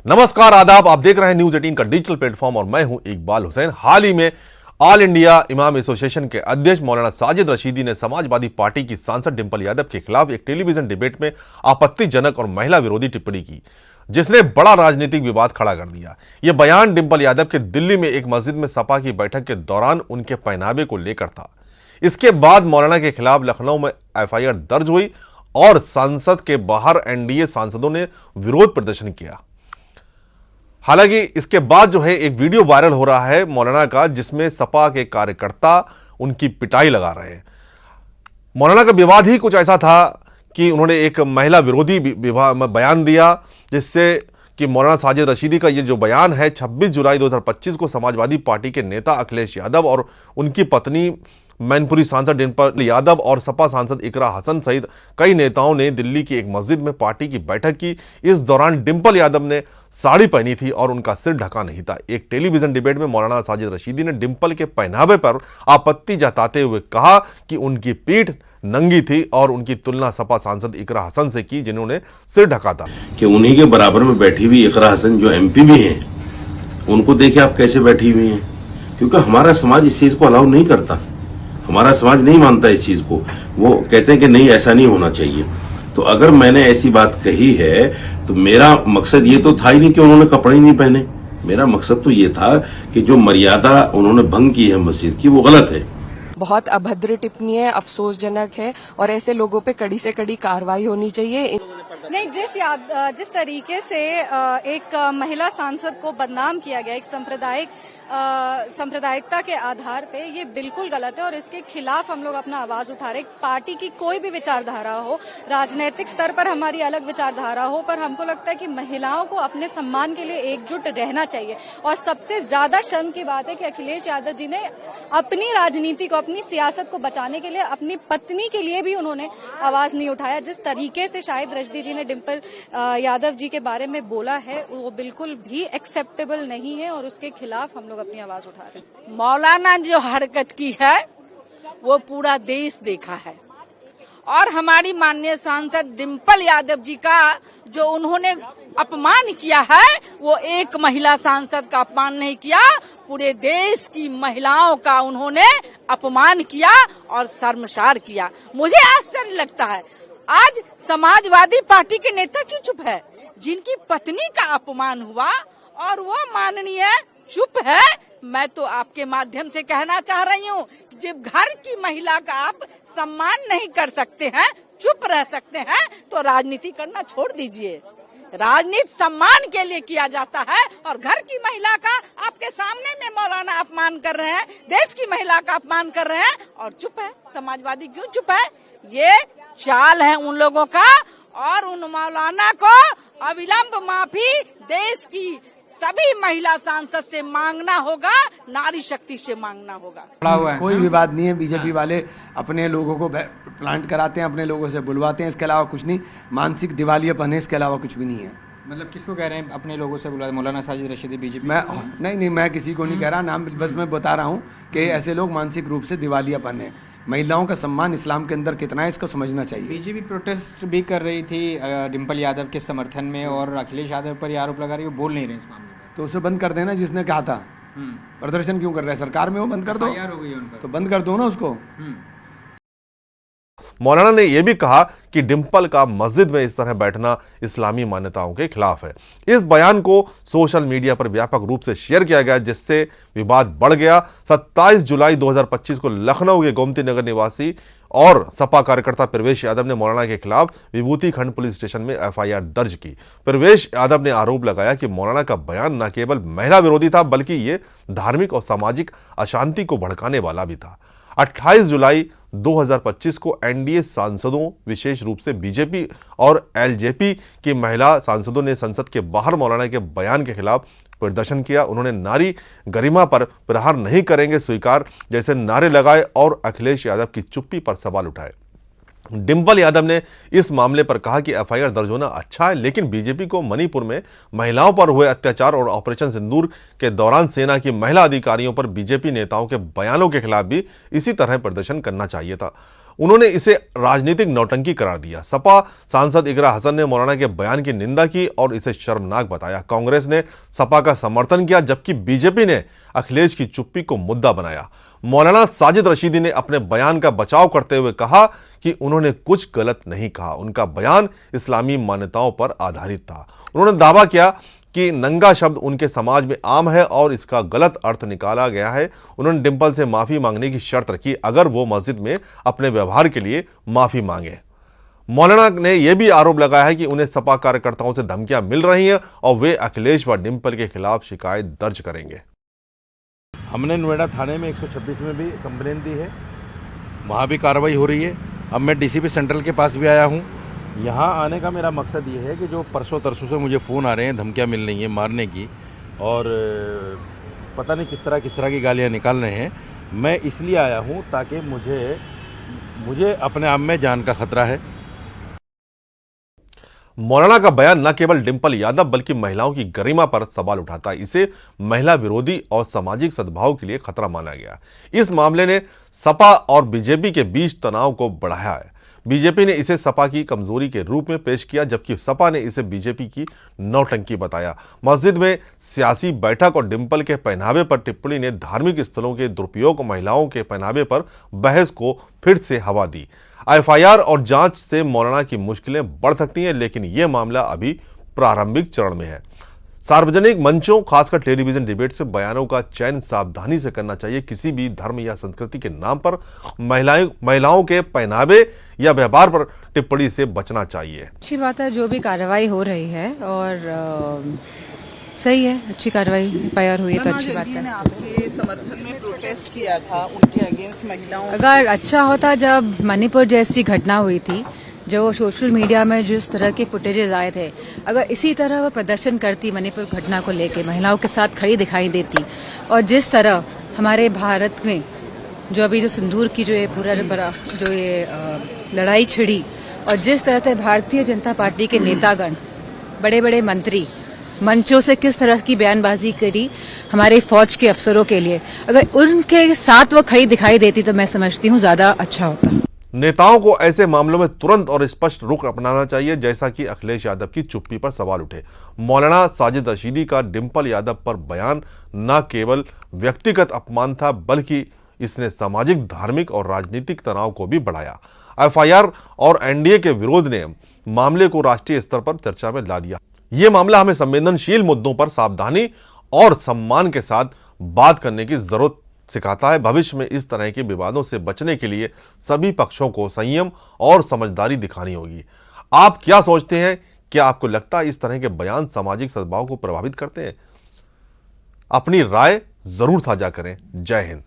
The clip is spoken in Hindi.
नमस्कार, आदाब। आप देख रहे हैं न्यूज 18 का डिजिटल प्लेटफॉर्म और मैं हूं इकबाल हुसैन। हाल ही में ऑल इंडिया इमाम एसोसिएशन के अध्यक्ष मौलाना साजिद रशीदी ने समाजवादी पार्टी की सांसद डिंपल यादव के खिलाफ एक टेलीविजन डिबेट में आपत्तिजनक और महिला विरोधी टिप्पणी की, जिसने बड़ा राजनीतिक विवाद खड़ा कर दिया। यह बयान डिंपल यादव के दिल्ली में एक मस्जिद में सपा की बैठक के दौरान उनके पहनावे को लेकर था। इसके बाद मौलाना के खिलाफ लखनऊ में एफआईआर दर्ज हुई और संसद के बाहर एनडीए सांसदों ने विरोध प्रदर्शन किया। हालांकि इसके बाद जो है एक वीडियो वायरल हो रहा है मौलाना का, जिसमें सपा के कार्यकर्ता उनकी पिटाई लगा रहे हैं। मौलाना का विवाद ही कुछ ऐसा था कि उन्होंने एक महिला विरोधी बयान दिया, जिससे कि मौलाना साजिद रशीदी का ये जो बयान है 26 जुलाई 2025 को समाजवादी पार्टी के नेता अखिलेश यादव और उनकी पत्नी मैनपुरी सांसद डिंपल यादव और सपा सांसद इकरा हसन सहित कई नेताओं ने दिल्ली की एक मस्जिद में पार्टी की बैठक की। इस दौरान डिंपल यादव ने साड़ी पहनी थी और उनका सिर ढका नहीं था। एक टेलीविजन डिबेट में मौलाना साजिद रशीदी ने डिंपल के पहनावे पर आपत्ति जताते हुए कहा कि उनकी पीठ नंगी थी और उनकी तुलना सपा सांसद इकरा हसन से की, जिन्होंने सिर ढका था। कि उन्हीं के बराबर में बैठी हुई इकरा हसन जो एमपी भी हैं, उनको देखिए आप कैसे बैठी हुई हैं। क्योंकि हमारा समाज इस चीज को अलाउ नहीं करता, हमारा समाज नहीं मानता इस चीज को। वो कहते हैं कि नहीं, ऐसा नहीं होना चाहिए। तो अगर मैंने ऐसी बात कही है तो मेरा मकसद ये तो था ही नहीं कि उन्होंने कपड़े ही नहीं पहने। मेरा मकसद तो ये था कि जो मर्यादा उन्होंने भंग की है मस्जिद की, वो गलत है। बहुत अभद्र टिप्पणी है, अफसोसजनक है और ऐसे लोगों पे कड़ी से कड़ी कार्रवाई होनी चाहिए। नहीं, जिस तरीके से एक महिला सांसद को बदनाम किया गया एक सांप्रदायिकता के आधार पे, ये बिल्कुल गलत है और इसके खिलाफ हम लोग अपना आवाज उठा रहे। पार्टी की कोई भी विचारधारा हो, राजनीतिक स्तर पर हमारी अलग विचारधारा हो, पर हमको लगता है कि महिलाओं को अपने सम्मान के लिए एकजुट रहना चाहिए। और सबसे ज्यादा शर्म की बात है कि अखिलेश यादव जी ने अपनी राजनीति को, अपनी सियासत को बचाने के लिए अपनी पत्नी के लिए भी उन्होंने आवाज नहीं उठाया। जिस तरीके से शायद रशीदी जी ने डिंपल यादव जी के बारे में बोला है, वो बिल्कुल भी एक्सेप्टेबल नहीं है और उसके खिलाफ हम लोग अपनी आवाज उठा रहे हैं। मौलाना जो हरकत की है वो पूरा देश देखा है और हमारी माननीय सांसद डिंपल यादव जी का जो उन्होंने अपमान किया है, वो एक महिला सांसद का अपमान नहीं किया, पूरे देश की महिलाओं का उन्होंने अपमान किया और शर्मसार किया। मुझे आश्चर्य लगता है आज समाजवादी पार्टी के नेता क्यों चुप है, जिनकी पत्नी का अपमान हुआ और वो माननीय चुप है। मैं तो आपके माध्यम से कहना चाह रही हूँ, जब घर की महिला का आप सम्मान नहीं कर सकते हैं, चुप रह सकते हैं, तो राजनीति करना छोड़ दीजिए। राजनीति सम्मान के लिए किया जाता है और घर की महिला का आपके सामने में मौलाना अपमान कर रहे हैं, देश की महिला का अपमान कर रहे हैं और चुप है। समाजवादी क्यों चुप है? ये चाल है उन लोगों का और उन मौलाना को अविलंब माफी देश की सभी महिला सांसद से मांगना होगा, नारी शक्ति से मांगना होगा। कोई विवाद नहीं है। बीजेपी वाले अपने लोगों को प्लांट कराते हैं, अपने लोगों से बुलवाते हैं, इसके अलावा कुछ नहीं। मानसिक दिवालियापन है, इसके अलावा कुछ भी नहीं है। मतलब किसको कह रहे हैं अपने लोगों से बुला? मौलाना साजिद रशीदी बीजेपी? नहीं, मैं किसी को नहीं कह रहा, नाम बस मैं बता रहा हूँ कि ऐसे लोग मानसिक रूप से दिवालियापन है। महिलाओं का सम्मान इस्लाम के अंदर कितना है, इसको समझना चाहिए। बीजेपी प्रोटेस्ट भी कर रही थी डिंपल यादव के समर्थन में और अखिलेश यादव पर आरोप लगा रही है, वो बोल नहीं रहे इस मामले में। तो उसे बंद कर देना जिसने कहा था। प्रदर्शन क्यों कर रहे हैं? सरकार में हो, बंद कर दो। हो गई उन पर तो बंद कर दो ना उसको। मौलाना ने यह भी कहा कि डिंपल का मस्जिद में इस तरह बैठना इस्लामी मान्यताओं के खिलाफ है। इस बयान को सोशल मीडिया पर व्यापक रूप से शेयर किया गया, जिससे विवाद बढ़ गया। 27 जुलाई 2025 को लखनऊ के गोमती नगर निवासी और सपा कार्यकर्ता प्रवेश यादव ने मौलाना के खिलाफ विभूति खंड पुलिस स्टेशन में एफआईआर दर्ज की। प्रवेश यादव ने आरोप लगाया कि मौलाना का बयान न केवल महिला विरोधी था, बल्कि ये धार्मिक और सामाजिक अशांति को भड़काने वाला भी था। 28 जुलाई 2025 को एनडीए सांसदों, विशेष रूप से बीजेपी और एलजेपी की महिला सांसदों ने संसद के बाहर मौलाना के बयान के खिलाफ प्रदर्शन किया। उन्होंने नारी गरिमा पर प्रहार नहीं करेंगे स्वीकार जैसे नारे लगाए और अखिलेश यादव की चुप्पी पर सवाल उठाए। डिंपल यादव ने इस मामले पर कहा कि एफआईआर दर्ज होना अच्छा है, लेकिन बीजेपी को मणिपुर में महिलाओं पर हुए अत्याचार और ऑपरेशन सिंदूर के दौरान सेना की महिला अधिकारियों पर बीजेपी नेताओं के बयानों के खिलाफ भी इसी तरह प्रदर्शन करना चाहिए था। उन्होंने इसे राजनीतिक नौटंकी करार दिया। सपा सांसद इकरा हसन ने मौलाना के बयान की निंदा की और इसे शर्मनाक बताया। कांग्रेस ने सपा का समर्थन किया, जबकि बीजेपी ने अखिलेश की चुप्पी को मुद्दा बनाया। मौलाना साजिद रशीदी ने अपने बयान का बचाव करते हुए कहा कि उन्होंने कुछ गलत नहीं कहा, उनका बयान इस्लामी मान्यताओं पर आधारित था। उन्होंने दावा किया कि नंगा शब्द उनके समाज में आम है और इसका गलत अर्थ निकाला गया है। उन्होंने डिंपल से माफी मांगने की शर्त रखी अगर वो मस्जिद में अपने व्यवहार के लिए माफी मांगे। मौलाना ने यह भी आरोप लगाया है कि उन्हें सपा कार्यकर्ताओं से धमकियां मिल रही हैं और वे अखिलेश व डिंपल के खिलाफ शिकायत दर्ज करेंगे। हमने नोएडा थाने में 126 में भी कंप्लेन दी है, वहाँ भी कार्रवाई हो रही है। अब मैं डीसीपी सेंट्रल के पास भी आया हूँ। यहाँ आने का मेरा मकसद ये है कि जो परसों तरसों से मुझे फ़ोन आ रहे हैं, धमकियाँ मिल रही हैं मारने की और पता नहीं किस तरह की गालियाँ निकाल रहे हैं, मैं इसलिए आया हूँ ताकि मुझे अपने आप में जान का खतरा है। मौलाना का बयान न केवल डिंपल यादव बल्कि महिलाओं की गरिमा पर सवाल उठाता है। इसे महिला विरोधी और सामाजिक सद्भाव के लिए खतरा माना गया। इस मामले ने सपा और बीजेपी के बीच तनाव को बढ़ाया है। बीजेपी ने इसे सपा की कमजोरी के रूप में पेश किया, जबकि सपा ने इसे बीजेपी की नौटंकी बताया। मस्जिद में सियासी बैठक और डिंपल के पहनावे पर टिप्पणी ने धार्मिक स्थलों के दुरुपयोग और महिलाओं के पहनावे पर बहस को फिर से हवा दी। एफआईआर और जांच से मौलाना की मुश्किलें बढ़ सकती हैं, लेकिन यह मामला अभी प्रारंभिक चरण में है। सार्वजनिक मंचों, खासकर टेलीविजन डिबेट से बयानों का चयन सावधानी से करना चाहिए। किसी भी धर्म या संस्कृति के नाम पर महिलाओं के पहनावे या व्यवहार पर टिप्पणी से बचना चाहिए। अच्छी बात है जो भी कार्रवाई हो रही है और सही है, अच्छी कार्रवाई एफआईआर हुई है तो अच्छी बात है। आपके समर्थन में प्रोटेस्ट किया था उनके अगेंस्ट महिलाओं। अगर अच्छा होता जब मणिपुर जैसी घटना हुई थी, जो सोशल मीडिया में जिस तरह के फुटेजेस आए थे, अगर इसी तरह वो प्रदर्शन करती मणिपुर घटना को लेके, महिलाओं के साथ खड़ी दिखाई देती और जिस तरह हमारे भारत में जो अभी जो सिंदूर की जो ये पूरा जो ये लड़ाई छिड़ी और जिस तरह से भारतीय जनता पार्टी के नेतागण, बड़े बड़े मंत्री मंचों से किस तरह की बयानबाजी करी हमारे फौज के अफसरों के लिए, अगर उनके साथ वो खड़ी दिखाई देती तो मैं समझती हूँ ज्यादा अच्छा होता। नेताओं को ऐसे मामलों में तुरंत और स्पष्ट रुख अपनाना चाहिए, जैसा कि अखिलेश यादव की चुप्पी पर सवाल उठे। मौलाना साजिद रशीदी का डिंपल यादव पर बयान न केवल व्यक्तिगत अपमान था, बल्कि इसने सामाजिक, धार्मिक और राजनीतिक तनाव को भी बढ़ाया। एफआईआर और एनडीए के विरोध ने मामले को राष्ट्रीय स्तर पर चर्चा में ला दिया। यह मामला हमें संवेदनशील मुद्दों पर सावधानी और सम्मान के साथ बात करने की जरूरत सिखाता है। भविष्य में इस तरह के विवादों से बचने के लिए सभी पक्षों को संयम और समझदारी दिखानी होगी। आप क्या सोचते हैं? क्या आपको लगता है इस तरह के बयान सामाजिक सद्भाव को प्रभावित करते हैं? अपनी राय जरूर साझा करें। जय हिंद।